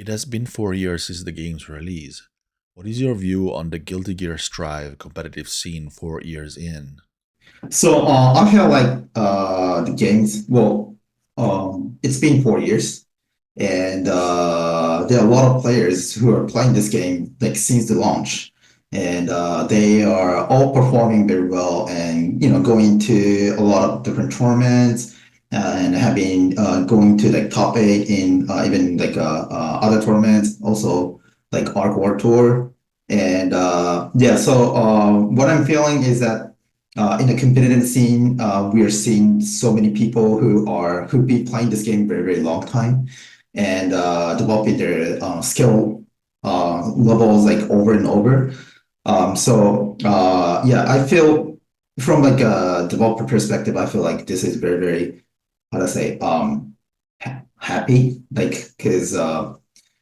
It has been 4 years since the game's release. What is your view on the Guilty Gear Strive competitive scene 4 years in? I feel like the games, it's been 4 years, and there are a lot of players who are playing this game like since the launch, and they are all performing very well, and going to a lot of different tournaments, and have been going to like top eight in even like other tournaments, also like Arc World Tour, and yeah. What I'm feeling is that in the competitive scene, we are seeing so many people who be playing this game very, very long time and developing their skill levels like over and over. Yeah, I feel from like a developer perspective, I feel like this is very, very, how to say, happy, like because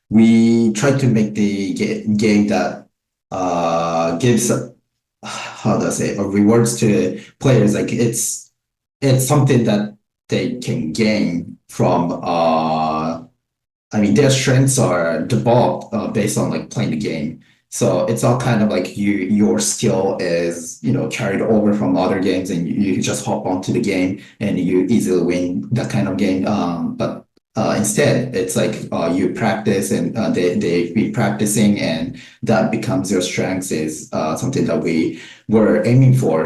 we try to make the game that gives how do I say rewards to players. Like it's something that they can gain from. I mean, their strengths are developed based on like playing the game. So it's all kind of like your skill is carried over from other games, and you just hop onto the game and you easily win that kind of game. But instead, it's like you practice and they be practicing, and that becomes your strengths is something that we were aiming for.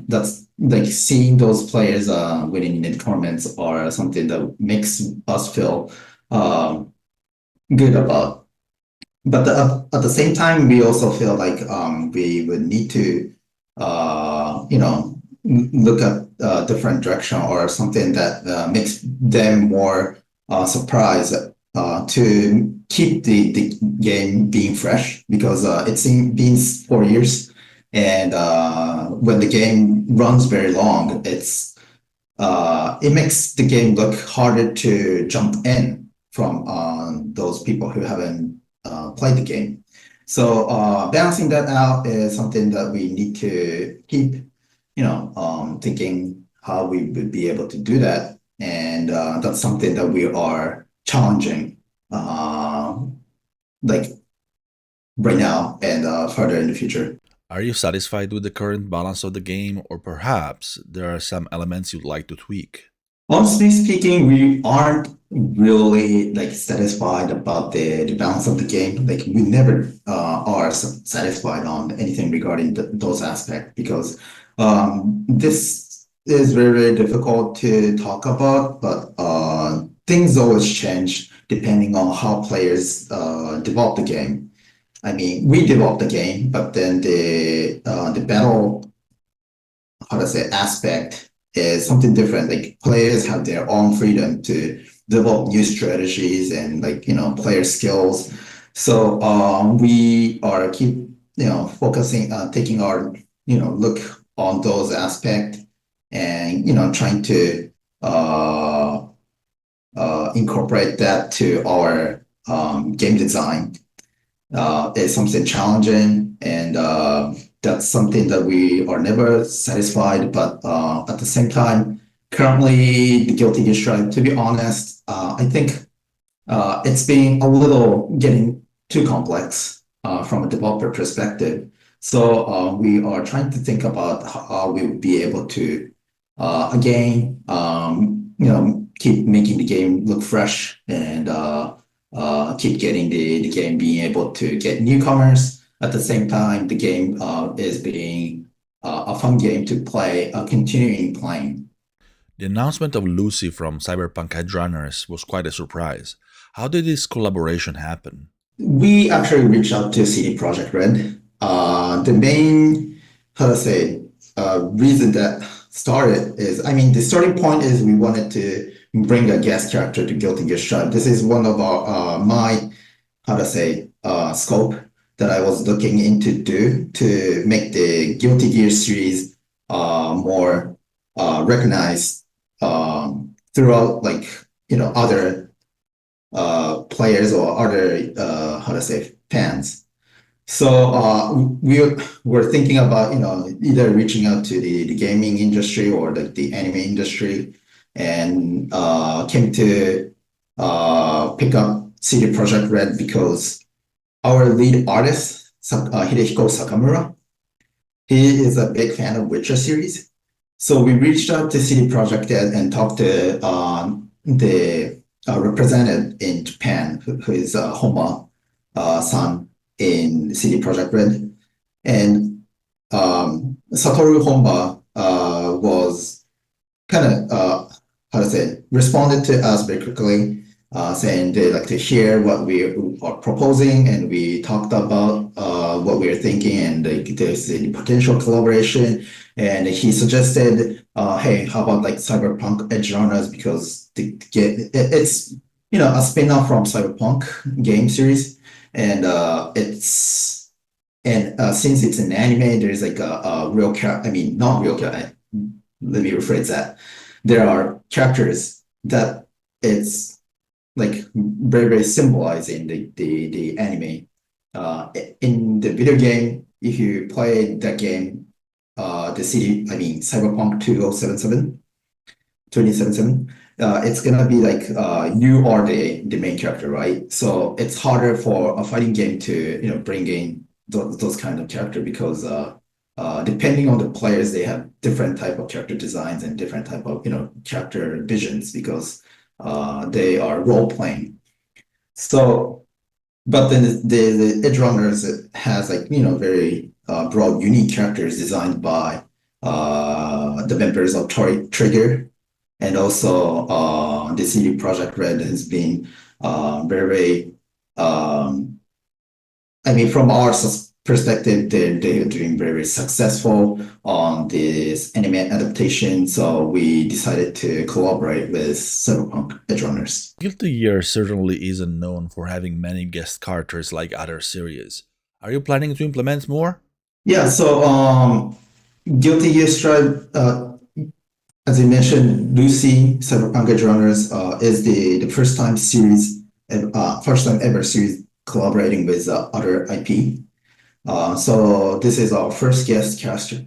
That's like seeing those players winning in the tournaments are something that makes us feel good about. But at the same time, we also feel like we would need to, look at a different direction or something that makes them more surprised to keep the game being fresh because been 4 years. And when the game runs very long, it makes the game look harder to jump in from those people who haven't played the game. Balancing that out is something that we need to keep, thinking how we would be able to do that. And that's something that we are challenging, like right now and further in the future. Are you satisfied with the current balance of the game, or perhaps there are some elements you'd like to tweak? Honestly speaking, we aren't really like satisfied about the balance of the game. Like we never are satisfied on anything regarding those aspects because this is very, very difficult to talk about, but things always change depending on how players develop the game. I mean, we develop the game, but then the battle, how to say, aspect is something different. Like players have their own freedom to develop new strategies and like player skills. We are keep focusing, taking our look on those aspects and trying to incorporate that to our game design is something challenging, and that's something that we are never satisfied. But at the same time, currently, the Guilty Gear Strive, to be honest, I think it's been a little getting too complex from a developer perspective. We are trying to think about how we would be able to, again, keep making the game look fresh and keep getting the game being able to get newcomers. At the same time, the game is being a fun game to play, continuing playing. The announcement of Lucy from Cyberpunk Edgerunners was quite a surprise. How did this collaboration happen? We actually reached out to CD Projekt Red. The main, how to say, reason that started is, I mean, the starting point is we wanted to bring a guest character to Guilty Gear Strive. This is one of our my, how to say, scope that I was looking into do to make the Guilty Gear series more recognized throughout like other players or other how to say fans. We were thinking about either reaching out to the gaming industry or the anime industry, and came to pick up CD Projekt Red because our lead artist, Hidehiko Sakamura, he is a big fan of Witcher series. So we reached out to CD Projekt Red and talked to the representative in Japan, who is Homa san in CD Projekt Red. And Satoru Honba was kind of how to say responded to us very quickly, saying they'd like to hear what we are proposing, and we talked about what we were thinking, and there's a potential collaboration. And he suggested, hey, how about like Cyberpunk Edgerunners, because it's a spin-off from Cyberpunk game series, and since it's an anime, there's like a real character. I mean, not real character. Let me rephrase that. There are characters that it's like very symbolizing the anime. In the video game, if you play that game, Cyberpunk 2077, it's gonna be like you are the main character, right? So it's harder for a fighting game to bring in those kind of character, because depending on the players, they have different type of character designs and different type of character visions, because they are role playing. So, but then the Edgerunners has like very broad, unique characters designed by the members of Trigger, and also the CD Projekt Red has been very from our perspective, they're doing very successful on this anime adaptation, so we decided to collaborate with Cyberpunk Edgerunners. Guilty Gear certainly isn't known for having many guest characters like other series. Are you planning to implement more? Yeah, so Guilty Gear Strive, as I mentioned, Lucy, Cyberpunk Edgerunners is the first time ever series collaborating with other IP. So this is our first guest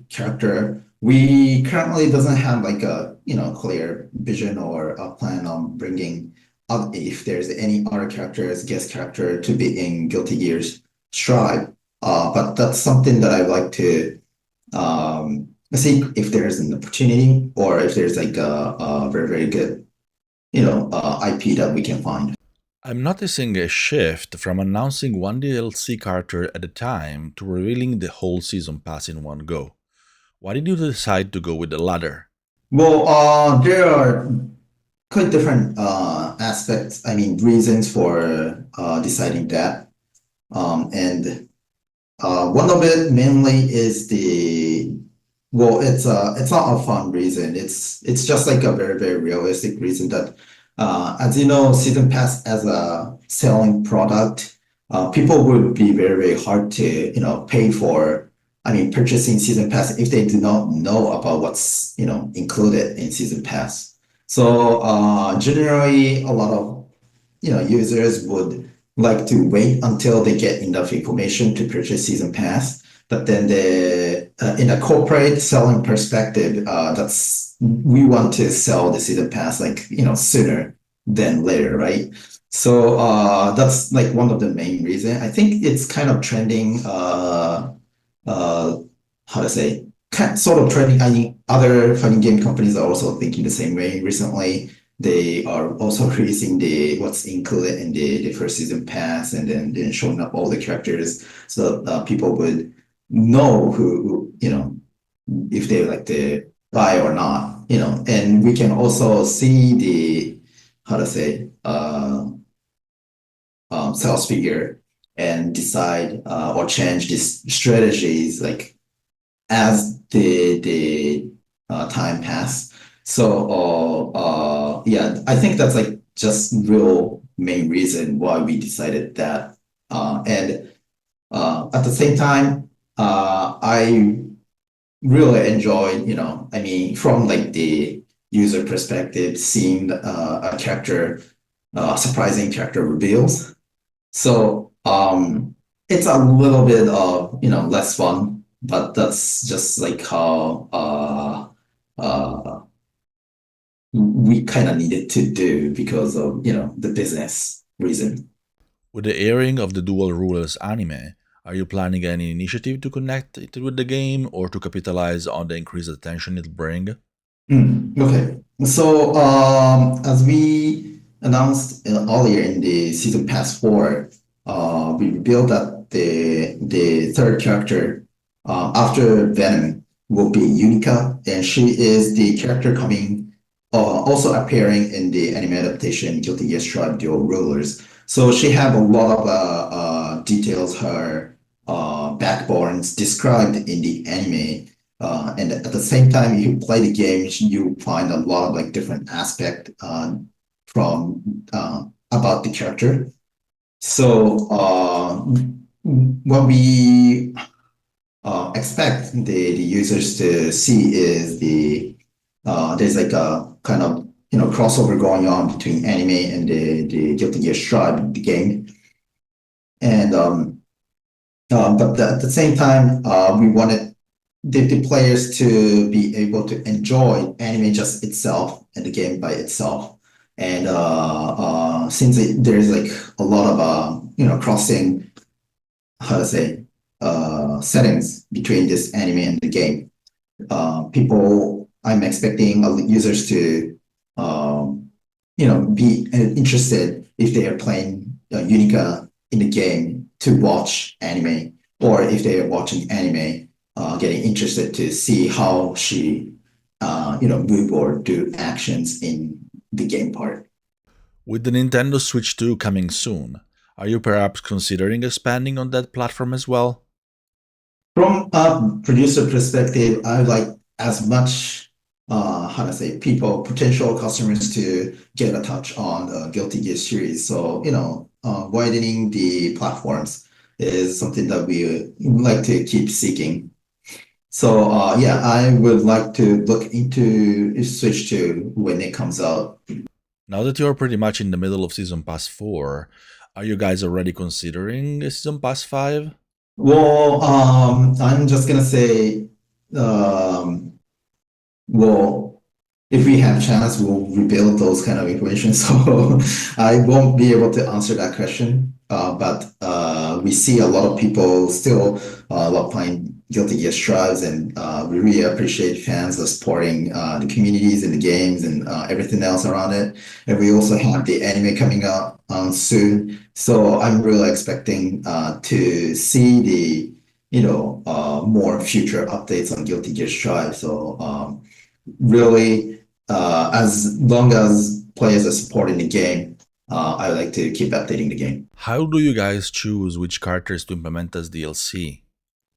character. We currently doesn't have like a clear vision or a plan on bringing up if there's any other guest character to be in Guilty Gear's Strive. But that's something that I'd like to see if there's an opportunity, or if there's like a very good IP that we can find. I'm noticing a shift from announcing one DLC character at a time to revealing the whole season pass in one go. Why did you decide to go with the latter? Well, there are quite different reasons for deciding that. And one of it mainly is it's not a fun reason. It's just like a very realistic reason that, as you know, season pass as a selling product, people would be very hard to pay for. Purchasing season pass if they do not know about what's included in season pass. So generally, a lot of users would like to wait until they get enough information to purchase season pass. But then in a corporate selling perspective, we want to sell the season pass sooner than later, right? So that's like one of the main reasons. I think it's kind of trending. Sort of trending. Other fighting game companies are also thinking the same way. Recently, they are also releasing what's included in the first season pass, and then showing up all the characters, so people would know who if they like to buy or not. And we can also see the sales figure and decide or change these strategies as the time pass. So I think that's just real main reason why we decided that. And at the same time, I really enjoyed, from the user perspective, seeing a character, surprising character reveals. So it's a little bit of less fun, but that's just how we kind of needed to do because of the business reason. With the airing of the Dual Rulers anime, are you planning any initiative to connect it with the game or to capitalize on the increased attention it'll bring? Okay. So, as we announced earlier in the season pass 4, we revealed that the third character after Venom will be Unica, and she is the character coming also appearing in the anime adaptation Guilty Gear Strive Dual Rulers. So she have a lot of details, her backbones described in the anime. And at the same time, you play the game, you find a lot of like different aspect from about the character. So what we expect the users to see is there's like a kind of crossover going on between anime and the Guilty Gear Strive, the game, and but at the same time, we wanted the players to be able to enjoy anime just itself and the game by itself. And since there's like a lot of crossing, how to say, settings between this anime and the game, I'm expecting users to be interested if they are playing Unica in the game to watch anime, or if they are watching anime, getting interested to see how she, move or do actions in the game part. With the Nintendo Switch 2 coming soon, are you perhaps considering expanding on that platform as well? From a producer perspective, I would like as much, how to say, people, potential customers to get a touch on the Guilty Gear series. So, widening the platforms is something that we would like to keep seeking. So, yeah, I would like to look into Switch 2 when it comes out. Now that you're pretty much in the middle of Season Pass 4, are you guys already considering a Season Pass 5? Well, I'm just gonna say, um, well, if we have chance, we'll rebuild those kind of equations. So I won't be able to answer that question. But we see a lot of people still love playing Guilty Gear Strives, and we really appreciate fans of supporting the communities and the games and everything else around it. And we also have the anime coming out soon. So I'm really expecting to see the more future updates on Guilty Gear Strive. So really, as long as players are supporting the game, I like to keep updating the game. How do you guys choose which characters to implement as DLC?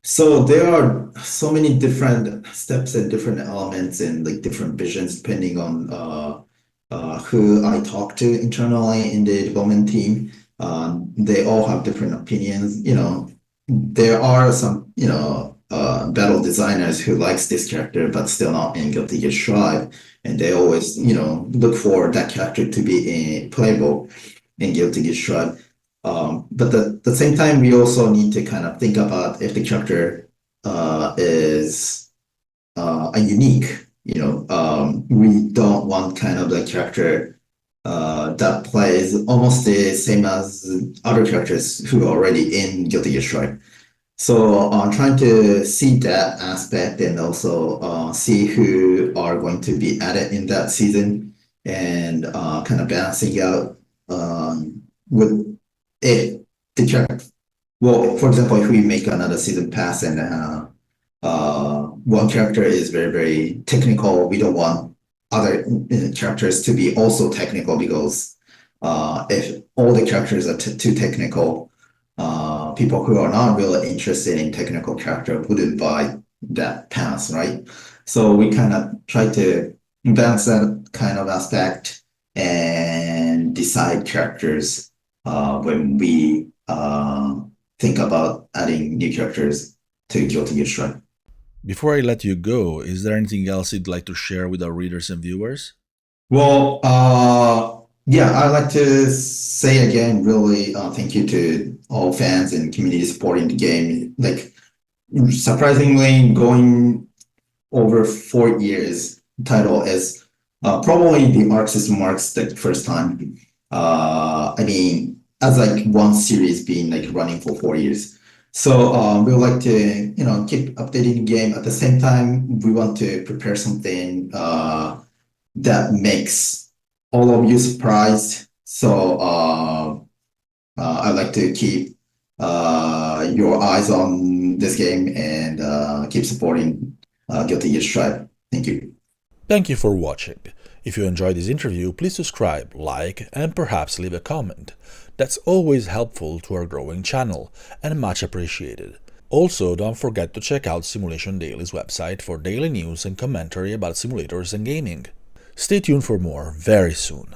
So there are so many different steps and different elements and like different visions depending on who I talk to internally in the development team. They all have different opinions. There are some, battle designers who likes this character but still not in Guilty Gear Strive, and they always, look for that character to be playable in Guilty Gear Strive. But at the same time, we also need to kind of think about if the character is a unique, we don't want kind of the character that plays almost the same as other characters who are already in Guilty Gear Strive. So trying to see that aspect and also see who are going to be added in that season, and kind of balancing out with if the character. Well, for example, if we make another season pass and one character is very, very technical, we don't want other characters to be also technical, because if all the characters are too technical, people who are not really interested in technical character wouldn't buy that pass, right? So we kind of try to balance that kind of aspect and decide characters when we think about adding new characters to Guilty Gear Strive. Before I let you go, is there anything else you'd like to share with our readers and viewers? Well, yeah, I'd like to say again, really, thank you to all fans and community supporting the game. Like, surprisingly, going over 4 years, the title is probably the Arc System marks the first time. I mean, as like one series being like running for 4 years. So we would like to, keep updating the game. At the same time, we want to prepare something that makes all of you surprised. So I'd like to keep your eyes on this game and keep supporting Guilty Gear Strive. Thank you. Thank you for watching. If you enjoyed this interview, please subscribe, like, and perhaps leave a comment. That's always helpful to our growing channel and much appreciated. Also, don't forget to check out Simulation Daily's website for daily news and commentary about simulators and gaming. Stay tuned for more very soon.